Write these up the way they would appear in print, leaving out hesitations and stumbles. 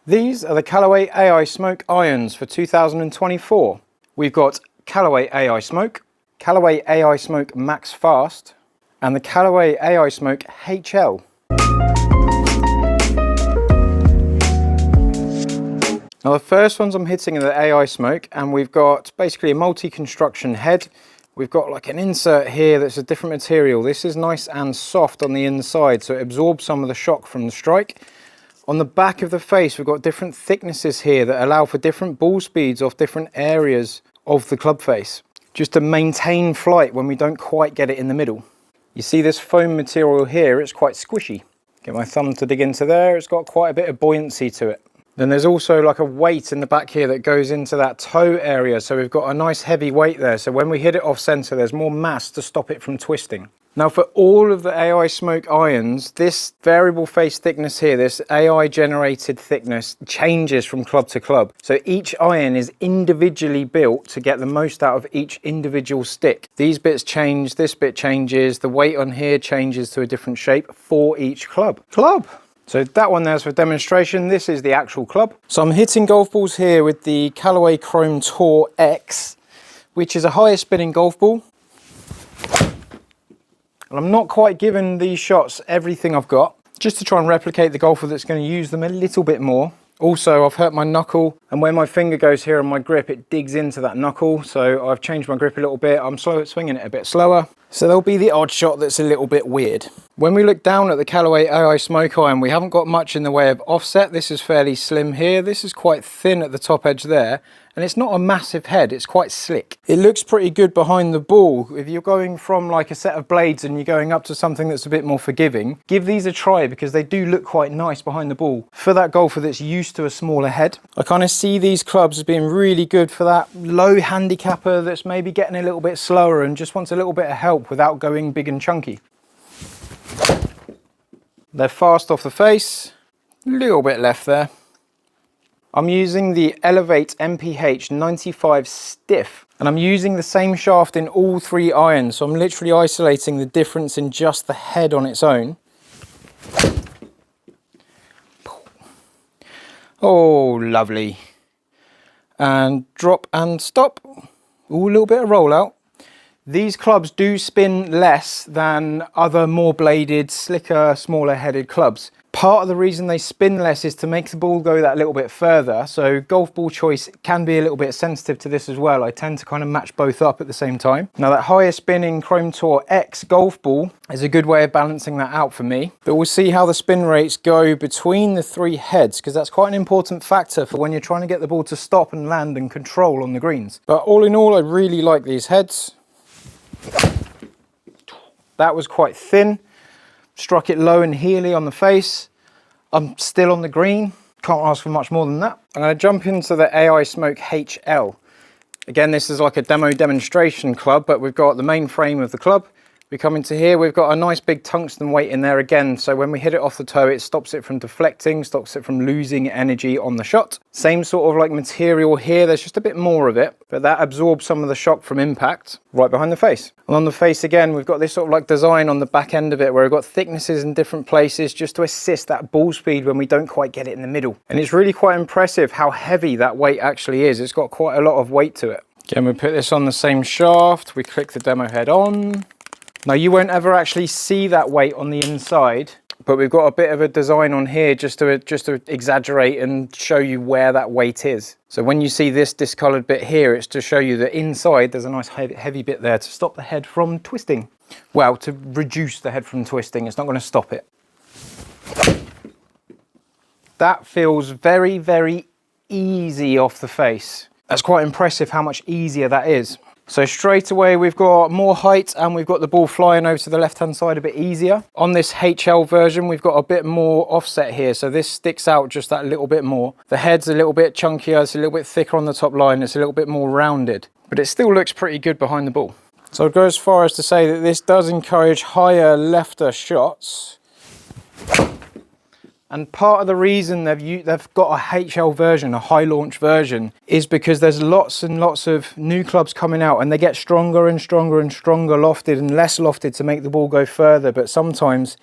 These are the Callaway AI Smoke Irons for 2024. We've got Callaway AI Smoke, Callaway AI Smoke Max Fast, and the Callaway AI Smoke HL. Now the first ones I'm hitting are the AI Smoke, and we've got basically a multi-construction head. We've got like an insert here that's a different material. This is nice and soft on the inside, so it absorbs some of the shock from the strike. On the back of the face, we've got different thicknesses here that allow for different ball speeds off different areas of the club face, just to maintain flight when we don't quite get it in the middle. You see this foam material here, it's quite squishy. Get my thumb to dig into there, it's got quite a bit of buoyancy to it. Then there's also like a weight in the back here that goes into that toe area, so we've got a nice heavy weight there, so when we hit it off center there's more mass to stop it from twisting. Now for all of the AI Smoke irons, this variable face thickness here, this AI generated thickness changes from club to club. So each iron is individually built to get the most out of each individual stick. These bits change, this bit changes, the weight on here changes to a different shape for each club. So that one there's for demonstration. This is the actual club. So I'm hitting golf balls here with the Callaway Chrome Tour X, which is a higher spinning golf ball. And I'm not quite giving these shots everything I've got, just to try and replicate the golfer that's going to use them a little bit more. Also, I've hurt my knuckle, and where my finger goes here on my grip, it digs into that knuckle, so I've changed my grip a little bit. I'm swinging it a bit slower, so there'll be the odd shot that's a little bit weird. When we look down at the Callaway AI Smoke Iron, we haven't got much in the way of offset. This is fairly slim here. This is quite thin at the top edge there, and it's not a massive head, it's quite slick. It looks pretty good behind the ball. If you're going from like a set of blades and you're going up to something that's a bit more forgiving, give these a try because they do look quite nice behind the ball for that golfer that's used to a smaller head. I kind of see these clubs as being really good for that low handicapper that's maybe getting a little bit slower and just wants a little bit of help without going big and chunky. They're fast off the face, a little bit left there. I'm using the Elevate MPH 95 Stiff, and I'm using the same shaft in all three irons, so I'm literally isolating the difference in just the head on its own. Oh, lovely. And drop and stop. Ooh, a little bit of rollout. These clubs do spin less than other more bladed, slicker, smaller headed clubs. Part of the reason they spin less is to make the ball go that little bit further. So golf ball choice can be a little bit sensitive to this as well. I tend to kind of match both up at the same time. Now that higher spinning Chrome Tour X golf ball is a good way of balancing that out for me. But we'll see how the spin rates go between the three heads, because that's quite an important factor for when you're trying to get the ball to stop and land and control on the greens. But all in all, I really like these heads. That was quite thin. Struck it low and heely on the face. I'm still on the green. Can't ask for much more than that. I'm going to jump into the AI Smoke HL. Again, this is like a demonstration club, but we've got the main frame of the club. We come into here, we've got a nice big tungsten weight in there again, so when we hit it off the toe, it stops it from deflecting, stops it from losing energy on the shot. Same sort of like material here, there's just a bit more of it, but that absorbs some of the shock from impact right behind the face. And on the face again, we've got this sort of like design on the back end of it where we've got thicknesses in different places just to assist that ball speed when we don't quite get it in the middle. And it's really quite impressive how heavy that weight actually is. It's got quite a lot of weight to it. Again, we put this on the same shaft, we click the demo head on. Now you won't ever actually see that weight on the inside, but we've got a bit of a design on here just to exaggerate and show you where that weight is. So when you see this discolored bit here, it's to show you that inside there's a nice heavy bit there to stop the head from twisting. Well, to reduce the head from twisting, it's not going to stop it. That feels very, very easy off the face. That's quite impressive how much easier that is. So straight away we've got more height and we've got the ball flying over to the left hand side a bit easier. On this HL version we've got a bit more offset here, so this sticks out just that little bit more. The head's a little bit chunkier, it's a little bit thicker on the top line, it's a little bit more rounded, but it still looks pretty good behind the ball. So I'd go as far as to say that this does encourage higher lefter shots. And part of the reason they've got a HL version, a high launch version, is because there's lots and lots of new clubs coming out and they get stronger and stronger and stronger lofted and less lofted to make the ball go further. But sometimes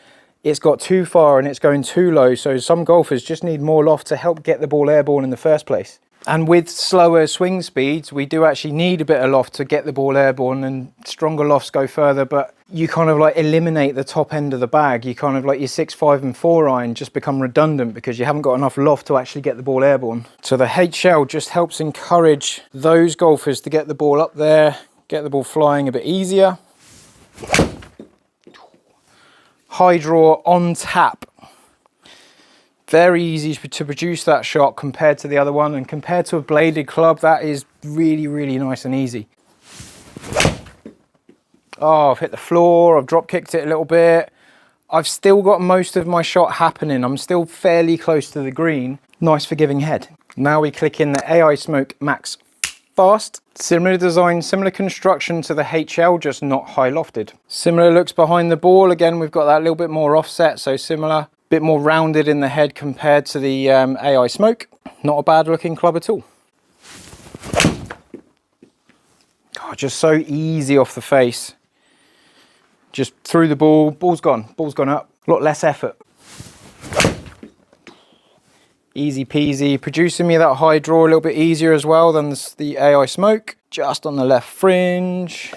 it's got too far and it's going too low. So some golfers just need more loft to help get the ball airborne in the first place. And with slower swing speeds, we do actually need a bit of loft to get the ball airborne, and stronger lofts go further, but you kind of like eliminate the top end of the bag. You kind of like your 6, 5 and 4 iron just become redundant because you haven't got enough loft to actually get the ball airborne. So the HL just helps encourage those golfers to get the ball up there, get the ball flying a bit easier. High draw on tap. Very easy to produce that shot compared to the other one, and compared to a bladed club, that is really, really nice and easy. Oh, I've hit the floor, I've drop kicked it a little bit. I've still got most of my shot happening. I'm still fairly close to the green. Nice forgiving head. Now we click in the AI Smoke Max Fast. Similar design, similar construction to the HL, just not high lofted. Similar looks behind the ball. Again, we've got that little bit more offset, so similar. Bit more rounded in the head compared to the AI Smoke. Not a bad looking club at all. Oh, just so easy off the face. Just through the ball, ball's gone up. A lot less effort. Easy peasy, producing me that high draw a little bit easier as well than the AI Smoke. Just on the left fringe.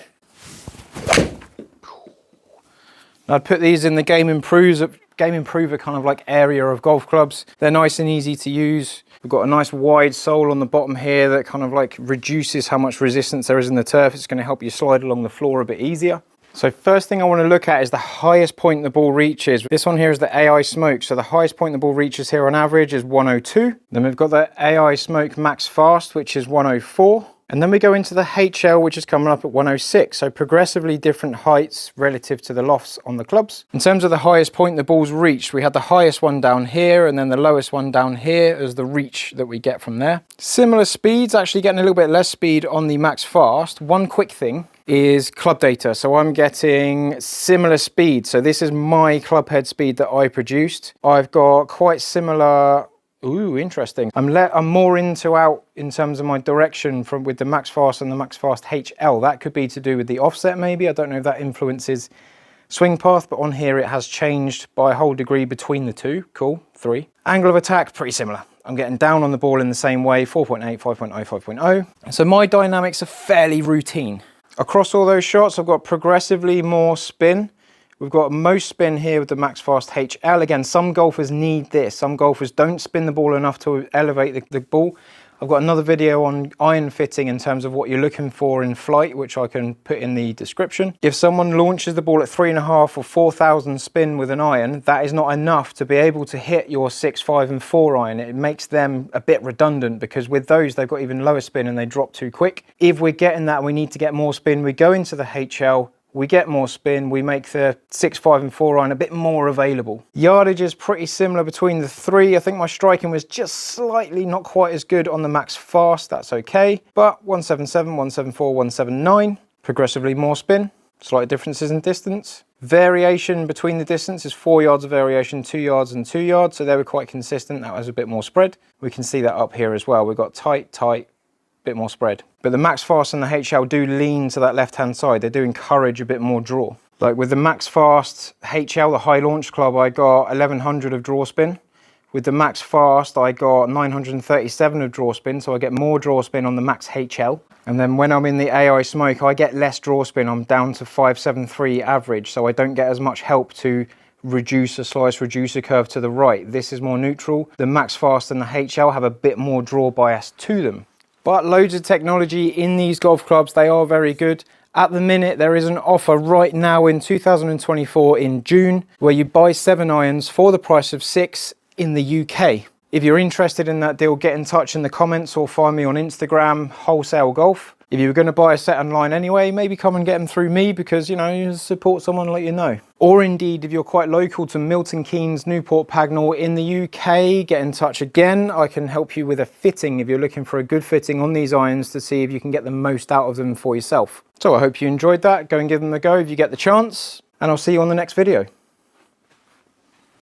I'd put these in the Game Improver kind of like area of golf clubs. They're nice and easy to use. We've got a nice wide sole on the bottom here that kind of like reduces how much resistance there is in the turf. It's going to help you slide along the floor a bit easier. So first thing I want to look at is the highest point the ball reaches. This one here is the AI Smoke. So the highest point the ball reaches here on average is 102. Then we've got the AI Smoke Max Fast, which is 104. And then we go into the HL, which is coming up at 106. So progressively different heights relative to the lofts on the clubs. In terms of the highest point the ball's reached, we had the highest one down here and then the lowest one down here as the reach that we get from there. Similar speeds, actually getting a little bit less speed on the Max Fast. One quick thing is club data. So I'm getting similar speed. So this is my club head speed that I produced. I've got quite similar. Ooh, interesting. I'm more into out in terms of my direction with the Max Fast and the Max Fast HL. That could be to do with the offset maybe. I don't know if that influences swing path, but on here it has changed by a whole degree between the two. Cool, 3. Angle of attack, pretty similar. I'm getting down on the ball in the same way, 4.8, 5.0, 5.0. So my dynamics are fairly routine. Across all those shots, I've got progressively more spin. We've got most spin here with the Max Fast HL. Again, some golfers need this. Some golfers don't spin the ball enough to elevate the ball. I've got another video on iron fitting in terms of what you're looking for in flight, which I can put in the description. If someone launches the ball at 3.5 or 4,000 spin with an iron, that is not enough to be able to hit your 6, 5 and 4 iron. It makes them a bit redundant because with those, they've got even lower spin and they drop too quick. If we're getting that, we need to get more spin. We go into the HL, we get more spin, we make the 6, 5 and 4 iron a bit more available. Yardage is pretty similar between the 3. I think my striking was just slightly not quite as good on the Max Fast, that's okay. But 177, 174, 179, progressively more spin, slight differences in distance. Variation between the distance is 4 yards of variation, 2 yards and 2 yards, so they were quite consistent. That was a bit more spread. We can see that up here as well. We've got tight, tight, bit more spread. But the Max Fast and the HL do lean to that left-hand side. They do encourage a bit more draw. Like with the Max Fast HL, the high launch club, I got 1100 of draw spin. With the Max Fast, I got 937 of draw spin, so I get more draw spin on the Max HL. And then when I'm in the AI Smoke, I get less draw spin. I'm down to 573 average, so I don't get as much help to reduce a slice reducer curve to the right. This is more neutral. The Max Fast and the HL have a bit more draw bias to them. But loads of technology in these golf clubs, they are very good. At the minute, there is an offer right now in 2024 in June, where you buy 7 irons for the price of 6 in the UK. If you're interested in that deal, get in touch in the comments or find me on Instagram, Wholesale Golf. If you were going to buy a set online anyway, maybe come and get them through me because, you know, you support someone like you know. Or indeed, if you're quite local to Milton Keynes, Newport Pagnell in the UK, get in touch again. I can help you with a fitting if you're looking for a good fitting on these irons to see if you can get the most out of them for yourself. So I hope you enjoyed that. Go and give them a go if you get the chance, and I'll see you on the next video.